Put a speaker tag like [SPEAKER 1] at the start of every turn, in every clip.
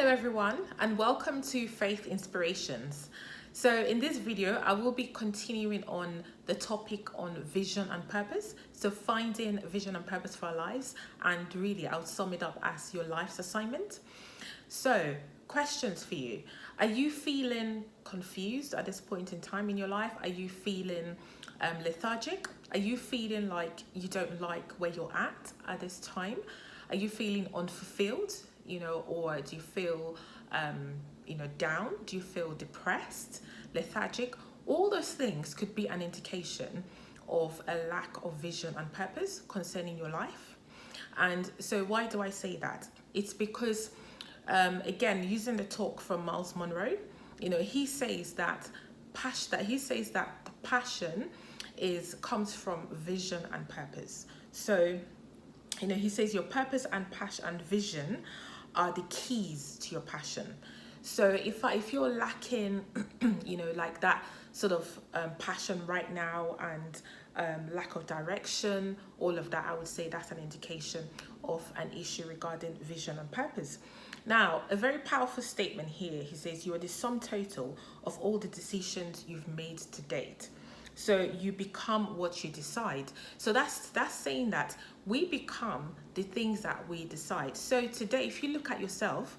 [SPEAKER 1] Hello everyone and welcome to Faith Inspirations. So in this video I will be continuing on the topic on vision and purpose. So finding vision and purpose for our lives, and really I'll sum it up as your life's assignment. So questions for you. Are you feeling confused at this point in time in your life? Are you feeling lethargic? Are you feeling like you don't like where you're at this time? Are you feeling unfulfilled? Or do you feel, down? Do you feel depressed, lethargic? All those things could be an indication of a lack of vision and purpose concerning your life. And so why do I say that? It's because, again, using the talk from Myles Munroe, he says that passion comes from vision and purpose. So, he says your purpose and passion and vision are the keys to your passion. So if you're lacking, like that sort of passion right now and lack of direction, all of that, I would say that's an indication of an issue regarding vision and purpose. Now, a very powerful statement here. He says you are the sum total of all the decisions you've made to date. So you become what you decide. So that's saying that we become the things that we decide. So today, if you look at yourself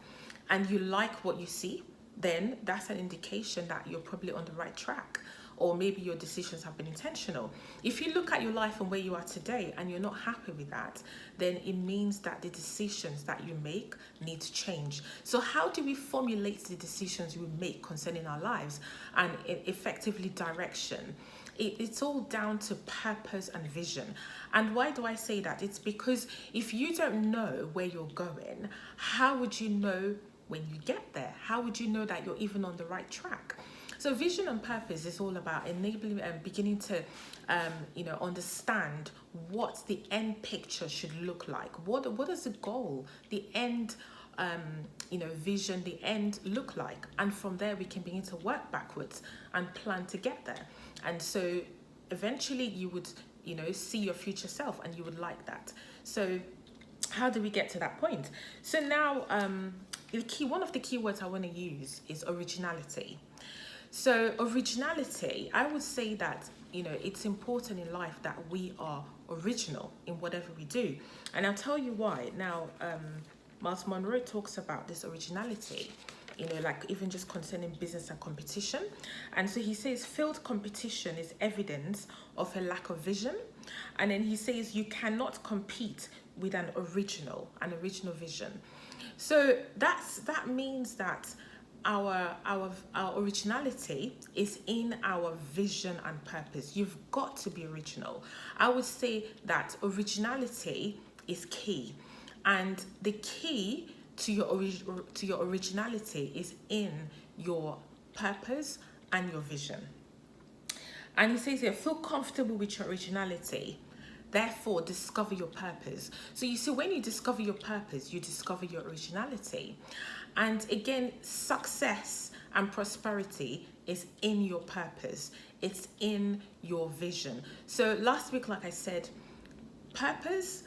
[SPEAKER 1] and you like what you see, then that's an indication that you're probably on the right track, or maybe your decisions have been intentional. If you look at your life and where you are today and you're not happy with that, then it means that the decisions that you make need to change. So how do we formulate the decisions we make concerning our lives and effectively direction? It's all down to purpose and vision. And why do I say that? It's because if you don't know where you're going, how would you know when you get there? How would you know that you're even on the right track? So vision and purpose is all about enabling and beginning to, understand what the end picture should look like. What is the goal, the end, vision, the end look like? And from there, we can begin to work backwards and plan to get there. And so eventually you would, see your future self and you would like that. So how do we get to that point? So now, one of the key words I want to use is originality. So originality, I would say that, it's important in life that we are original in whatever we do. And I'll tell you why. Now, Myles Munroe talks about this originality, like even just concerning business and competition. And so he says failed competition is evidence of a lack of vision. And then he says you cannot compete with an original vision. So that means that our originality is in our vision and purpose. You've got to be original. I would say that originality is key, and the key to your originality is in your purpose and your vision. And he says here, feel comfortable with your originality, therefore discover your purpose. So you see, when you discover your purpose, you discover your originality. And again, success and prosperity is in your purpose. It's in your vision. So last week, like I said, purpose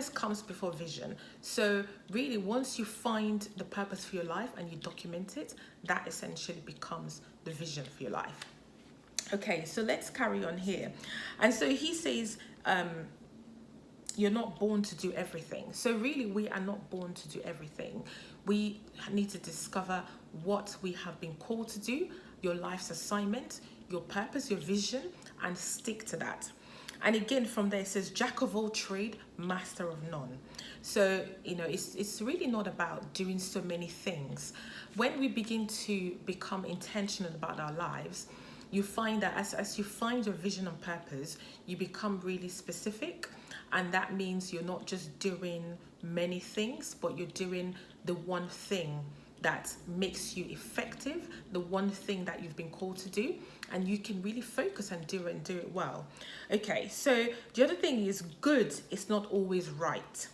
[SPEAKER 1] comes before vision. So really, once you find the purpose for your life and you document it, that essentially becomes the vision for your life. Okay, so let's carry on here. And so he says, you're not born to do everything. So really, we are not born to do everything. We need to discover what we have been called to do, your life's assignment, your purpose, your vision, and stick to that. And again, from there, it says, jack of all trade, master of none. So, it's really not about doing so many things. When we begin to become intentional about our lives, you find that as you find your vision and purpose, you become really specific. And that means you're not just doing many things, but you're doing the one thing that makes you effective, the one thing that you've been called to do, and you can really focus and do it well. Okay, so the other thing is good is not always right.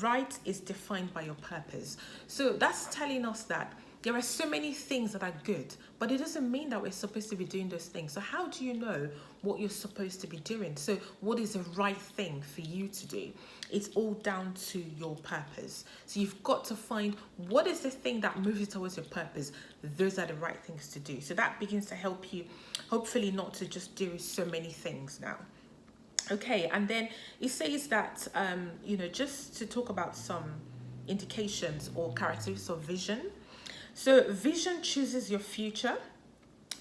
[SPEAKER 1] Right is defined by your purpose. So that's telling us that There are so many things that are good, but it doesn't mean that we're supposed to be doing those things. So how do you know what you're supposed to be doing? So what is the right thing for you to do? It's all down to your purpose. So you've got to find what is the thing that moves you towards your purpose. Those are the right things to do. So that begins to help you, hopefully not to just do so many things now. Okay, and then it says that, just to talk about some indications or characteristics of vision. So vision chooses your future,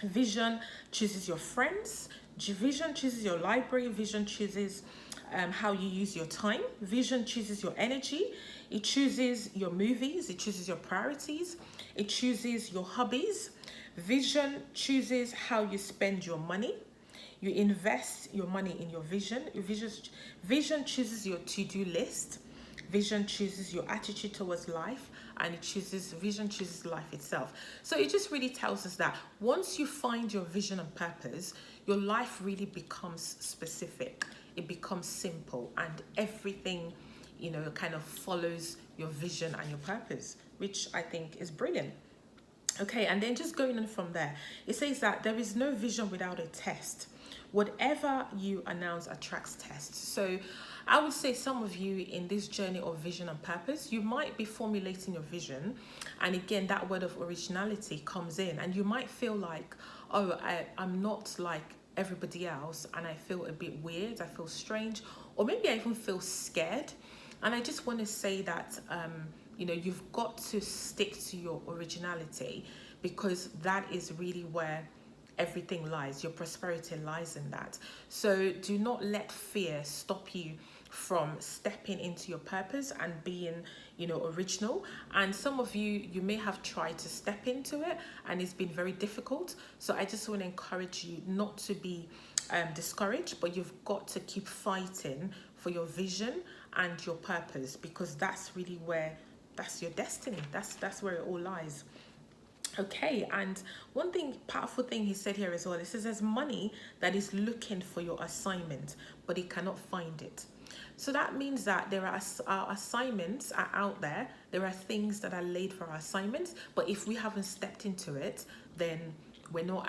[SPEAKER 1] vision chooses your friends, vision chooses your library, vision chooses how you use your time, vision chooses your energy, it chooses your movies, it chooses your priorities, it chooses your hobbies, vision chooses how you spend your money. You invest your money in your vision. Vision chooses your to-do list. Vision chooses your attitude towards life, and vision chooses life itself. So it just really tells us that once you find your vision and purpose, your life really becomes specific. It becomes simple, and everything, kind of follows your vision and your purpose, which I think is brilliant. Okay, and then just going on from there, it says that there is no vision without a test. Whatever you announce attracts tests. So I would say some of you in this journey of vision and purpose, you might be formulating your vision. And again, that word of originality comes in, and you might feel like, oh, I'm not like everybody else, and I feel a bit weird, I feel strange, or maybe I even feel scared. And I just want to say that, you've got to stick to your originality, because that is really where everything lies. Your prosperity lies in that. So do not let fear stop you from stepping into your purpose and being, original. And some of you may have tried to step into it and it's been very difficult. So I just want to encourage you not to be discouraged, but you've got to keep fighting for your vision and your purpose, because that's really where, that's your destiny. That's where it all lies. Okay, and one powerful thing he said here as well, it says there's money that is looking for your assignment, but it cannot find it. So that means that there are our assignments are out there. There are things that are laid for our assignments, but if we haven't stepped into it, then we're not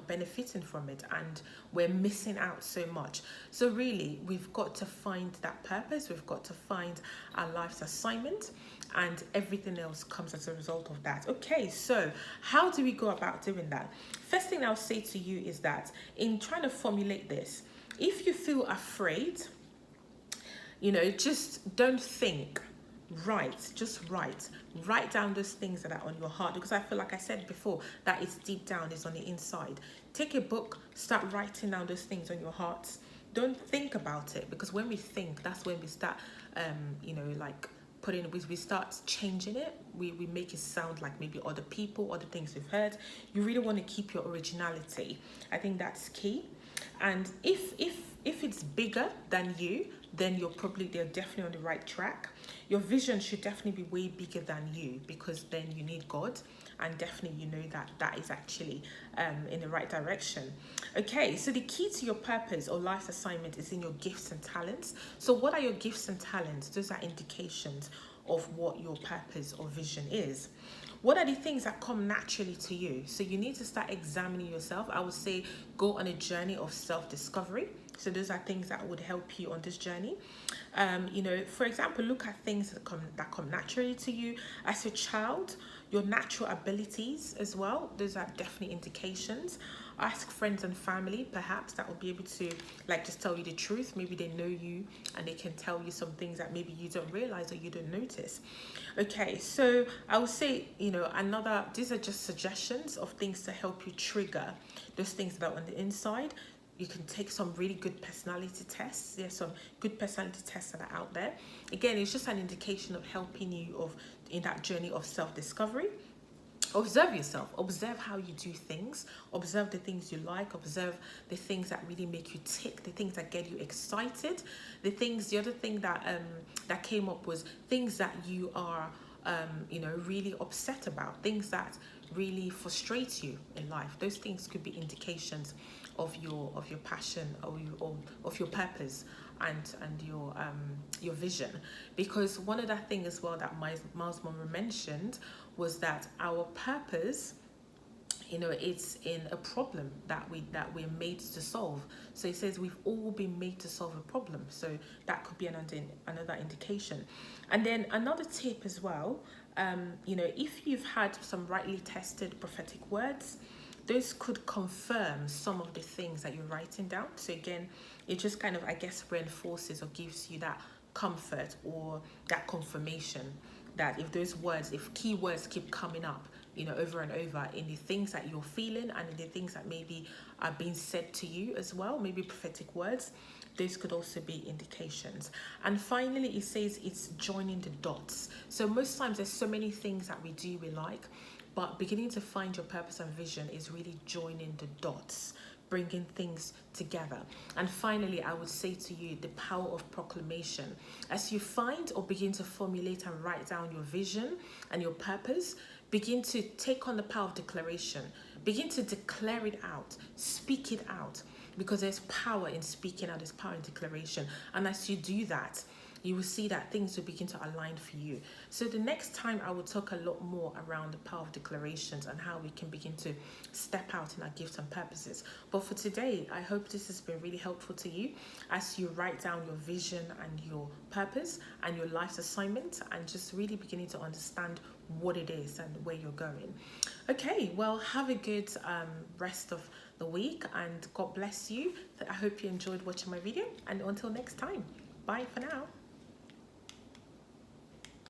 [SPEAKER 1] benefiting from it, and we're missing out so much. So really, we've got to find that purpose. We've got to find our life's assignment, and everything else comes as a result of that. Okay, so how do we go about doing that? First thing I'll say to you is that in trying to formulate this, if you feel afraid, just don't think. Just write down those things that are on your heart, because I feel like I said before that it's deep down, it's on the inside. Take a book, start writing down those things on your heart. Don't think about it, because when we think, that's when we start we start changing it. We make it sound like maybe other people, other things we've heard. You really want to keep your originality. I think that's key. And if it's bigger than you, then they're definitely on the right track. Your vision should definitely be way bigger than you, because then you need God, and definitely that is actually in the right direction. Okay, so the key to your purpose or life assignment is in your gifts and talents. So what are your gifts and talents? Those are indications of what your purpose or vision is. What are the things that come naturally to you? So you need to start examining yourself. I would say go on a journey of self-discovery. So those are things that would help you on this journey. For example, look at things that come naturally to you as a child, your natural abilities as well. Those are definitely indications. Ask friends and family, perhaps, that will be able to just tell you the truth. Maybe they know you and they can tell you some things that maybe you don't realize or you don't notice. Okay, so I would say, these are just suggestions of things to help you trigger those things that are on the inside. You can take some really good personality tests. There's some good personality tests that are out there. Again, it's just an indication of helping you in that journey of self-discovery. Observe yourself. Observe how you do things. Observe the things you like. Observe the things that really make you tick. The things that get you excited. The other thing that came up was things that you are, really upset about. Things that really frustrate you in life. Those things could be indications of your passion, or of your purpose and your vision. Because one of the things as well that Myles Munroe mentioned was that our purpose, it's in a problem that we're made to solve. So he says we've all been made to solve a problem. So that could be another indication. And then another tip as well, if you've had some rightly tested prophetic words, those could confirm some of the things that you're writing down. So again, it just kind of, I guess, reinforces or gives you that comfort or that confirmation that if key words keep coming up, over and over in the things that you're feeling and in the things that maybe are being said to you as well, maybe prophetic words, those could also be indications. And finally, it says it's joining the dots. So most times there's so many things that we do we like, but beginning to find your purpose and vision is really joining the dots, bringing things together. And finally, I would say to you, the power of proclamation. As you find or begin to formulate and write down your vision and your purpose, begin to take on the power of declaration. Begin to declare it out, speak it out, because there's power in speaking out, there's power in declaration. And as you do that, you will see that things will begin to align for you. So the next time I will talk a lot more around the power of declarations and how we can begin to step out in our gifts and purposes. But for today, I hope this has been really helpful to you as you write down your vision and your purpose and your life's assignment, and just really beginning to understand what it is and where you're going. Okay, well, have a good rest of the week, and God bless you. I hope you enjoyed watching my video, and until next time, bye for now.